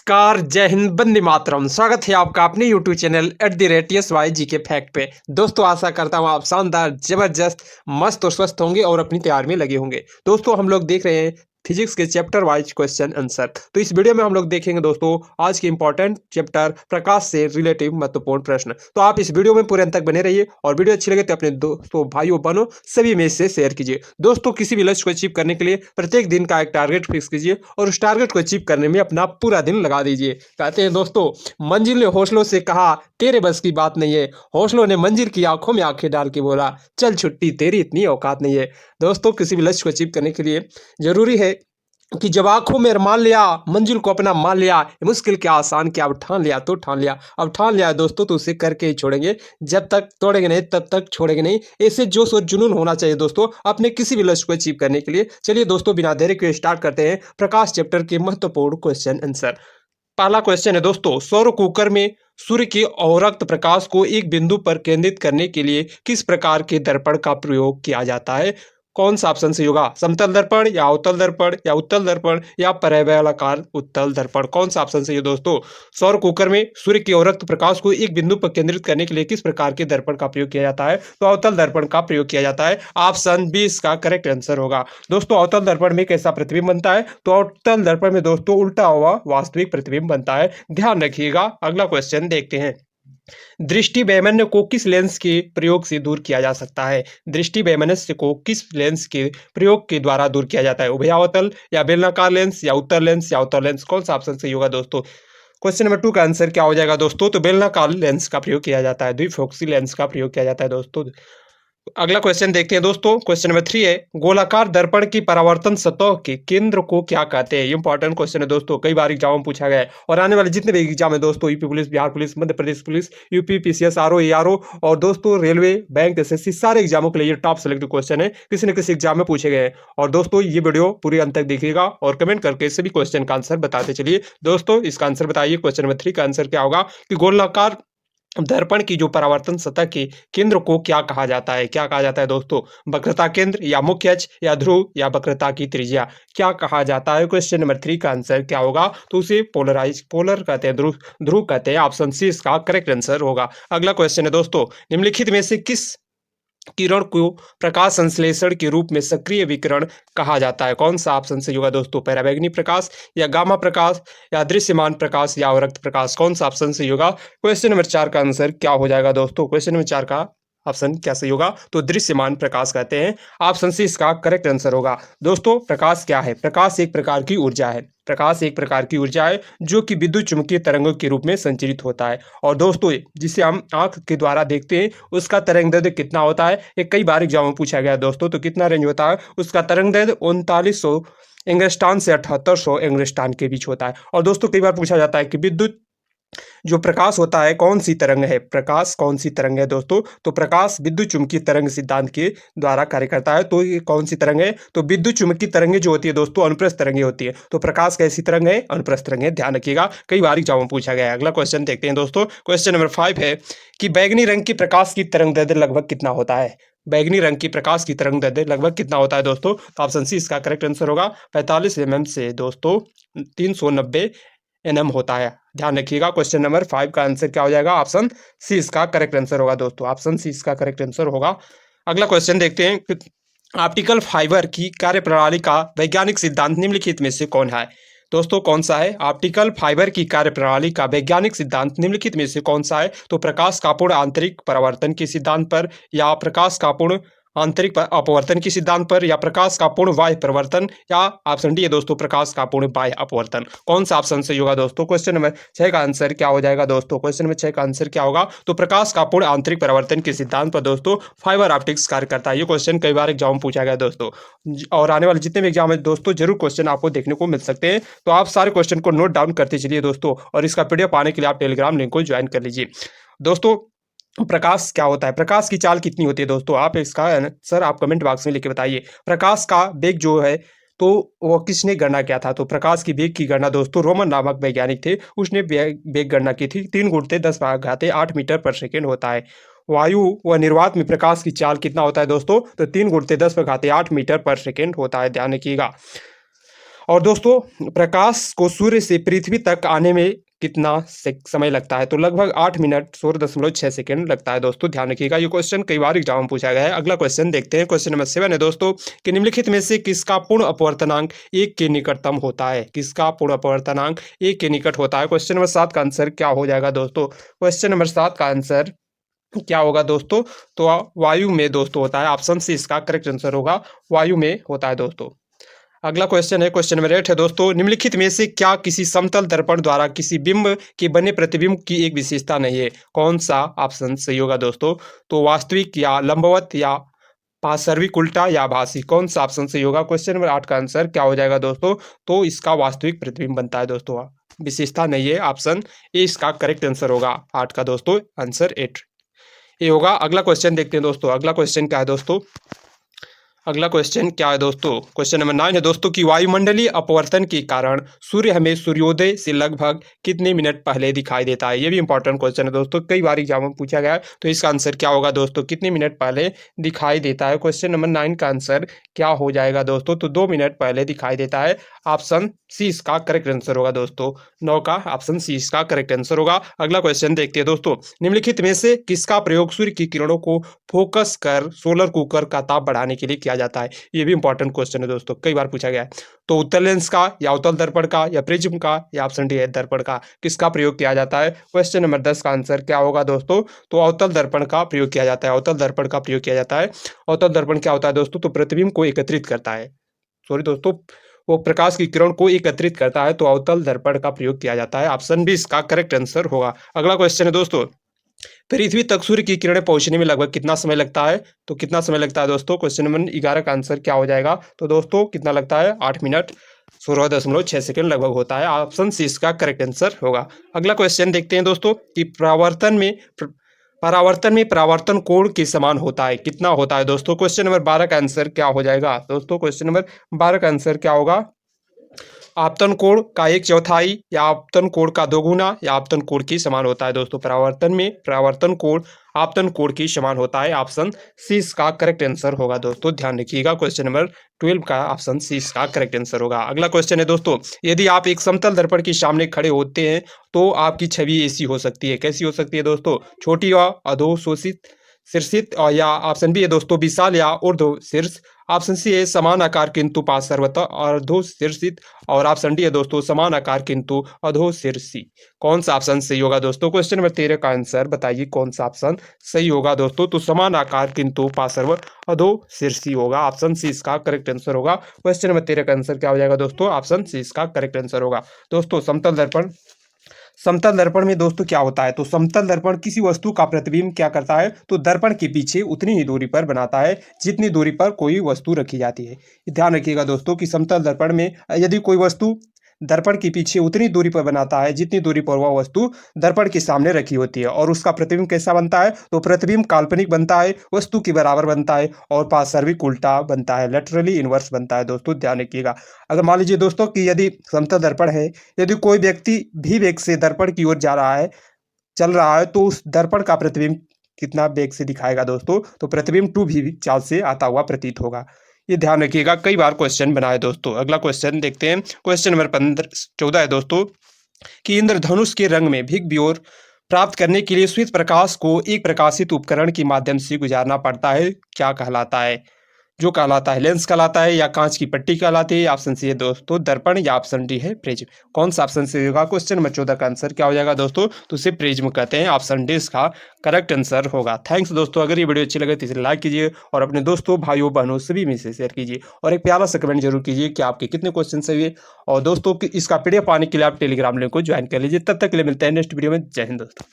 नमस्कार, जय हिंद, वंदे मातरम। स्वागत है आपका अपने यूट्यूब चैनल @SYG के फैक्ट पे। दोस्तों, आशा करता हूँ आप शानदार, जबरदस्त, मस्त और स्वस्थ होंगे और अपनी तैयारी में लगे होंगे। दोस्तों, हम लोग देख रहे हैं फिजिक्स के चैप्टर वाइज क्वेश्चन आंसर। तो इस वीडियो में हम लोग देखेंगे दोस्तों आज के इंपॉर्टेंट चैप्टर प्रकाश से रिलेटिव महत्वपूर्ण प्रश्न। तो आप इस वीडियो में पूरे अंत तक बने रहिए और वीडियो अच्छी लगे तो अपने दोस्तों, भाइयों, बहनों सभी में से शेयर कीजिए। दोस्तों, किसी भी लक्ष्य को अचीव करने के लिए प्रत्येक दिन का एक टारगेट फिक्स कीजिए और उस टारगेट को अचीव करने में अपना पूरा दिन लगा दीजिए। कहते हैं दोस्तों, मंजिल ने हौसलों से कहा तेरे बस की बात नहीं है। हौसलों ने मंजिल की आंखों में आंखें डाल के बोला चल छुट्टी, तेरी इतनी औकात नहीं है। दोस्तों, किसी भी लक्ष्य को अचीव करने के लिए जरूरी है कि जब आंखों में मान लिया, मंजिल को अपना मान लिया, मुश्किल क्या आसान क्या, अब ठान लिया तो ठान लिया। अब ठान लिया दोस्तों तो उसे करके ही छोड़ेंगे। जब तक तोड़ेंगे नहीं तब तक छोड़ेंगे नहीं। ऐसे जोश और जुनून होना चाहिए दोस्तों अपने किसी भी लक्ष्य को अचीव करने के लिए। चलिए दोस्तों, बिना देरी के स्टार्ट करते हैं प्रकाश चैप्टर के महत्वपूर्ण क्वेश्चन आंसर। पहला क्वेश्चन है दोस्तों, सौर कुकर में सूर्य के अवरक्त प्रकाश को एक बिंदु पर केंद्रित करने के लिए किस प्रकार के दर्पण का प्रयोग किया जाता है? कौन सा ऑप्शन सही होगा? समतल दर्पण या अवतल दर्पण या उत्तल दर्पण या परवलयाकार उत्तल दर्पण? कौन सा ऑप्शन सही है दोस्तों? सौर कुकर में सूर्य के अवरक्त प्रकाश को एक बिंदु पर केंद्रित करने के लिए किस प्रकार के दर्पण का प्रयोग किया जाता है? तो अवतल दर्पण का प्रयोग किया जाता है। ऑप्शन बी इसका करेक्ट आंसर होगा। दोस्तों, अवतल दर्पण में कैसा प्रतिबिंब बनता है? तो अवतल दर्पण में दोस्तों उल्टा हुआ वास्तविक प्रतिबिंब बनता है। ध्यान रखिएगा। अगला क्वेश्चन देखते हैं, दृष्टि वैमनस्य को किस लेंस के प्रयोग से दूर किया जा सकता है? दृष्टि वैमनस्य को किस लेंस के प्रयोग के द्वारा दूर किया जाता है? उभयावतल या बेलनाकार लेंस या उत्तल लेंस या अवतल लेंस? कौन सा ऑप्शन सही होगा दोस्तों? क्वेश्चन नंबर 2 का आंसर क्या हो जाएगा दोस्तों? तो बेलनाकार लेंस का प्रयोग किया जाता है, द्विफोक्सी लेंस का प्रयोग किया जाता है दोस्तों। अगला क्वेश्चन देखते हैं दोस्तों। क्वेश्चन नंबर 3 है, गोलाकार दर्पण की परावर्तन सतह के केंद्र को क्या कहते हैं? ये इंपॉर्टेंट क्वेश्चन है दोस्तों, कई बार एग्जाम में पूछा गया है और आने वाले जितने भी एग्जाम है दोस्तों, UP police, Bihar police, Madhya Pradesh police, UP PCS, RO, ARO और दोस्तों रेलवे, बैंक, एसएससी, सारे एग्जामों के लिए ये टॉप सेलेक्टेड क्वेश्चन है, किसी न किसी एग्जाम में पूछे गए हैं। और दोस्तों, ये वीडियो पूरी अंत तक देखिएगा और कमेंट करके सभी क्वेश्चन का आंसर बताते चलिए। दोस्तों, इसका आंसर बताइए। क्वेश्चन नंबर 3 का आंसर क्या होगा कि गोलाकार दर्पण की जो परावर्तन सतह के केंद्र को क्या कहा जाता है? क्या कहा जाता है दोस्तों? वक्रता केंद्र या मुख्य अक्ष या ध्रुव या वक्रता की त्रिज्या, क्या कहा जाता है? क्वेश्चन नंबर 3 का आंसर क्या होगा? तो उसे पोलर कहते हैं, ध्रुव कहते हैं। ऑप्शन सी इसका करेक्ट आंसर होगा। अगला क्वेश्चन है दोस्तों, निम्नलिखित में से किस किरण को प्रकाश संश्लेषण के रूप में सक्रिय विकिरण कहा जाता है? कौन सा ऑप्शन सही होगा दोस्तों? पराबैंगनी प्रकाश या गामा प्रकाश या दृश्यमान प्रकाश या अवरक्त प्रकाश? कौन सा ऑप्शन सही होगा? क्वेश्चन नंबर 4 का आंसर क्या हो जाएगा दोस्तों? क्वेश्चन नंबर 4 का ऑप्शन क्या सही होगा? तो दृश्यमान प्रकाश कहते हैं। ऑप्शन सी इसका करेक्ट आंसर होगा। दोस्तों, प्रकाश क्या है? प्रकाश एक प्रकार की ऊर्जा है। प्रकाश एक प्रकार की ऊर्जा है जो कि विद्युत चुम्बकीय तरंगों के रूप में संचरित होता है। और दोस्तों, जिसे हम आंख के द्वारा देखते हैं उसका तरंग दैर्ध्य कितना होता है? ये कई बार एग्जाम में पूछा गया है दोस्तों। तो कितना रेंज होता है उसका? तरंग दैर्ध्य 3900 एंगस्ट्रॉन से 7800 एंगस्ट्रॉन के बीच होता है। और दोस्तों, कई बार पूछा जाता है कि विद्युत जो प्रकाश होता है कौन सी तरंग है? प्रकाश कौन सी तरंग है दोस्तों? तो प्रकाश विद्युत चुम्बकीय तरंग सिद्धांत के द्वारा कार्य करता है। तो ये कौन सी तरंग है? तो विद्युत चुम्बकीय तरंगें जो होती है दोस्तों अनुप्रस्थ तरंगें होती है। तो प्रकाश कैसी तरंग है? अनुप्रस्थ तरंग है। ध्यान रखिएगा, कई बार एग्जाम में पूछा गया है। अगला क्वेश्चन देखते हैं दोस्तों। क्वेश्चन नंबर 5 है कि बैंगनी रंग की प्रकाश की तरंग दैर्ध्य लगभग कितना होता है? बैंगनी रंग की प्रकाश की तरंग दैर्ध्य लगभग कितना होता है दोस्तों? तो ऑप्शन सी इसका करेक्ट आंसर होगा। 45 mm से दोस्तों 390 nm होता है। ध्यान रखिएगा। क्वेश्चन नंबर 5 का आंसर क्या हो जाएगा? ऑप्शन सी इसका करेक्ट आंसर होगा दोस्तों। ऑप्शन सी इसका करेक्ट आंसर होगा। अगला क्वेश्चन देखते हैं, ऑप्टिकल फाइबर की कार्यप्रणाली का वैज्ञानिक सिद्धांत निम्नलिखित में से कौन है? दोस्तों, कौन सा है? ऑप्टिकल फाइबर की कार्यप्रणाली का वैज्ञानिक सिद्धांत निम्नलिखित में से कौन सा है? तो प्रकाश का पूर्ण आंतरिक परावर्तन के सिद्धांत पर या प्रकाश का पूर्ण आंतरिक अपवर्तन के सिद्धांत पर या प्रकाश का पूर्ण बाह्य परिवर्तन या ऑप्शन डी है दोस्तों प्रकाश का पूर्ण बाह्य अपवर्तन? कौन सा ऑप्शन सही होगा दोस्तों? क्वेश्चन नंबर 6 का आंसर क्या हो जाएगा दोस्तों? क्वेश्चन नंबर 6 का आंसर क्या होगा? तो प्रकाश का पूर्ण आंतरिक परिवर्तन के सिद्धांत पर दोस्तों फाइबर ऑप्टिक्स कार्य करता है। ये क्वेश्चन कई बार एग्जाम में पूछा गया दोस्तों और आने वाले जितने भी एग्जाम है दोस्तों जरूर क्वेश्चन आपको देखने को मिल सकते हैं। तो आप सारे क्वेश्चन को नोट डाउन करते चलिए दोस्तों और इसका पीडीएफ पाने के लिए आप टेलीग्राम लिंक को ज्वाइन कर लीजिए। दोस्तों, प्रकाश क्या होता है? प्रकाश की चाल कितनी होती है दोस्तों? आप इसका आंसर आप कमेंट बॉक्स में लिख के बताइए। प्रकाश का वेग जो है तो वो किसने गणना किया था? तो प्रकाश की वेग की गणना दोस्तों रोमन नामक वैज्ञानिक थे, उसने वेग गणना की थी। 3 × 10⁻8 मीटर पर सेकेंड होता है। वायु व निर्वात में प्रकाश की चाल कितना होता है दोस्तों? तो 3 × 10⁻8 मीटर पर सेकेंड होता है। ध्यान रखिएगा। और दोस्तों प्रकाश को सूर्य से पृथ्वी तक आने में कितना समय लगता है? तो लगभग 8 मिनट 16.6 सेकंड लगता है दोस्तों, ध्यान रखिएगा। ये क्वेश्चन कई बार एग्जाम में पूछा गया है। अगला क्वेश्चन देखते हैं, क्वेश्चन नंबर 7 है दोस्तों कि निम्नलिखित में से किसका पूर्ण अपवर्तनांक 1 के निकटतम होता है? किसका पूर्ण अपवर्तनांक 1 के निकट होता है? क्वेश्चन नंबर 7 का आंसर क्या हो जाएगा दोस्तों? क्वेश्चन नंबर 7 का आंसर क्या होगा दोस्तों? तो वायु में दोस्तों होता है। ऑप्शन सी इसका करेक्ट आंसर होगा, वायु में होता है दोस्तों। अगला क्वेश्चन है, क्वेश्चन नंबर 8 है दोस्तों, निम्नलिखित में से क्या किसी समतल दर्पण द्वारा किसी बिंब के बने प्रतिबिंब की एक विशेषता नहीं है? कौन सा ऑप्शन सही होगा दोस्तों? तो वास्तविक या लंबवत या पार्श्विक उल्टा या आभासी, कौन सा ऑप्शन सही होगा? क्वेश्चन नंबर 8 का आंसर क्या हो जाएगा दोस्तों? तो इसका वास्तविक प्रतिबिंब बनता है दोस्तों, विशेषता नहीं है। ऑप्शन ए इसका करेक्ट आंसर होगा, 8 का दोस्तों आंसर 8 ये होगा। अगला क्वेश्चन देखते हैं दोस्तों, अगला क्वेश्चन क्या है दोस्तों? अगला क्वेश्चन क्या है दोस्तों? क्वेश्चन नंबर 9 है दोस्तों कि वायुमंडलीय अपवर्तन के कारण सूर्य हमें सूर्योदय से लगभग कितने मिनट पहले दिखाई देता है? ये भी इंपॉर्टेंट क्वेश्चन है दोस्तों, कई बार एग्जाम में पूछा गया है। तो इसका आंसर क्या होगा दोस्तों? कितने मिनट पहले दिखाई देता है? क्वेश्चन नंबर 9 का आंसर क्या हो जाएगा दोस्तों? तो 2 मिनट पहले दिखाई देता है। ऑप्शन सी इसका करेक्ट आंसर होगा दोस्तों, 9 का ऑप्शन सी इसका करेक्ट आंसर होगा। अगला क्वेश्चन देखते हैं दोस्तों, निम्नलिखित में से किसका प्रयोग सूर्य की किरणों को फोकस कर सोलर कुकर का ताप बढ़ाने के लिए किया जाता है? ये भी इंपॉर्टेंट क्वेश्चन है दोस्तों, कई बार पूछा गया है। तो उत्तल लेंस का या उत्तल दर्पण का या प्रिज्म का या ऑप्शन डी है दर्पण का, किसका प्रयोग किया जाता है? क्वेश्चन नंबर 10 का आंसर क्या होगा दोस्तों? तो अवतल दर्पण का प्रयोग किया जाता है, अवतल दर्पण का प्रयोग किया जाता है। अवतल दर्पण क्या होता है दोस्तों? तो प्रतिबिंब को एकत्रित करता है, सॉरी दोस्तों, वो प्रकाश की किरण को एकत्रित करता है, तो अवतल दर्पण का प्रयोग किया जाता है। ऑप्शन बी इसका करेक्ट आंसर होगा। अगला क्वेश्चन है दोस्तों, पृथ्वी तक सूर्य की किरणें पहुंचने में लगभग कितना समय लगता है? तो कितना समय लगता है दोस्तों? क्वेश्चन नंबर 11 का आंसर क्या हो जाएगा? तो दोस्तों कितना लगता है? 8 मिनट 16.6 सेकंड लगभग होता है। ऑप्शन सी इसका करेक्ट आंसर होगा। अगला क्वेश्चन देखते हैं दोस्तों कि परावर्तन में परावर्तन कोण के समान होता है, कितना होता है दोस्तों? क्वेश्चन नंबर 12 का आंसर क्या हो जाएगा दोस्तों? क्वेश्चन नंबर 12 का आंसर क्या होगा? आपतन कोण का 1/4 या आपतन कोण का 2 गुना या आपतन कोण के समान होता है दोस्तों। परावर्तन में परावर्तन कोण आपतन कोण के समान होता है। ऑप्शन सी इसका करेक्ट आंसर होगा दोस्तों, ध्यान रखिएगा। क्वेश्चन नंबर 12 का ऑप्शन सी इसका करेक्ट आंसर होगा। अगला क्वेश्चन है दोस्तों, यदि आप एक समतल दर्पण के सामने खड़े होते हैं तो आपकी छवि ऐसी हो सकती है, कैसी हो सकती है दोस्तों? छोटी व अधोशोषित शीर्षित या ऑप्शन बी है दोस्तों विशाल या ऊर्ध्व शीर्ष, ऑप्शन सी है समान आकार किंतु पार्श्वता अर्धोशीर्षित, और ऑप्शन डी है दोस्तों समान आकार किंतु अधोशीर्षी। कौन सा ऑप्शन सही होगा दोस्तों? क्वेश्चन नंबर 13 का आंसर बताइए, कौन सा ऑप्शन सही होगा दोस्तों? तो समान आकार किंतु पार्श्व अधोशीर्षी होगा, ऑप्शन सी इसका करेक्ट आंसर होगा। क्वेश्चन नंबर 13 का आंसर क्या हो जाएगा दोस्तों? ऑप्शन सी इसका करेक्ट आंसर होगा। दोस्तों समतल दर्पण में दोस्तों क्या होता है? तो समतल दर्पण किसी वस्तु का प्रतिबिंब क्या करता है? तो दर्पण के पीछे उतनी ही दूरी पर बनाता है जितनी दूरी पर कोई वस्तु रखी जाती है। ध्यान रखिएगा दोस्तों कि समतल दर्पण में यदि कोई वस्तु दर्पण के पीछे उतनी दूरी पर बनाता है जितनी दूरी पर वह वस्तु दर्पण के सामने रखी होती है, और उसका प्रतिबिंब कैसा बनता है? तो प्रतिबिंब काल्पनिक बनता है, वस्तु के बराबर बनता है और पार्श्विक उल्टा बनता है, लेटरली इनवर्स बनता है दोस्तों, ध्यान रखिएगा। अगर मान लीजिए दोस्तों कि यदि समतल दर्पण है, यदि कोई व्यक्ति भी वेग से दर्पण की ओर जा रहा है, चल रहा है, तो उस दर्पण का प्रतिबिंब कितना वेग से दिखाएगा दोस्तों? तो प्रतिबिंब 2v चाल से आता हुआ प्रतीत होगा। ये ध्यान रखिएगा, कई बार क्वेश्चन बनाए दोस्तों। अगला क्वेश्चन देखते हैं, क्वेश्चन नंबर 14 है दोस्तों कि इंद्रधनुष के रंग में भीग ब्योर प्राप्त करने के लिए श्वेत प्रकाश को एक प्रकाशित उपकरण के माध्यम से गुजारना पड़ता है, क्या कहलाता है? जो कहलाता है लेंस कहलाता है या कांच की पट्टी कहलाती है। ऑप्शन सी है दोस्तों दर्पण या ऑप्शन डी है प्रिज्म। कौन सा ऑप्शन सही होगा? क्वेश्चन नंबर 14 का आंसर क्या हो जाएगा दोस्तों? तो इसे प्रिज्म कहते हैं, ऑप्शन डी इसका करेक्ट आंसर होगा। थैंक्स दोस्तों, अगर ये वीडियो अच्छी लगे तो इसे लाइक कीजिए और अपने दोस्तों भाइयों बहनों सभी में से शेयर कीजिए, और एक प्यारा सा कमेंट जरूर कीजिए कि आपके कितने क्वेश्चन सही है। और दोस्तों इसका पीडीएफ पाने के लिए आप टेलीग्राम लिंक को ज्वाइन कर लीजिए। तब तक के लिए मिलते हैं नेक्स्ट वीडियो में। जय हिंद दोस्तों।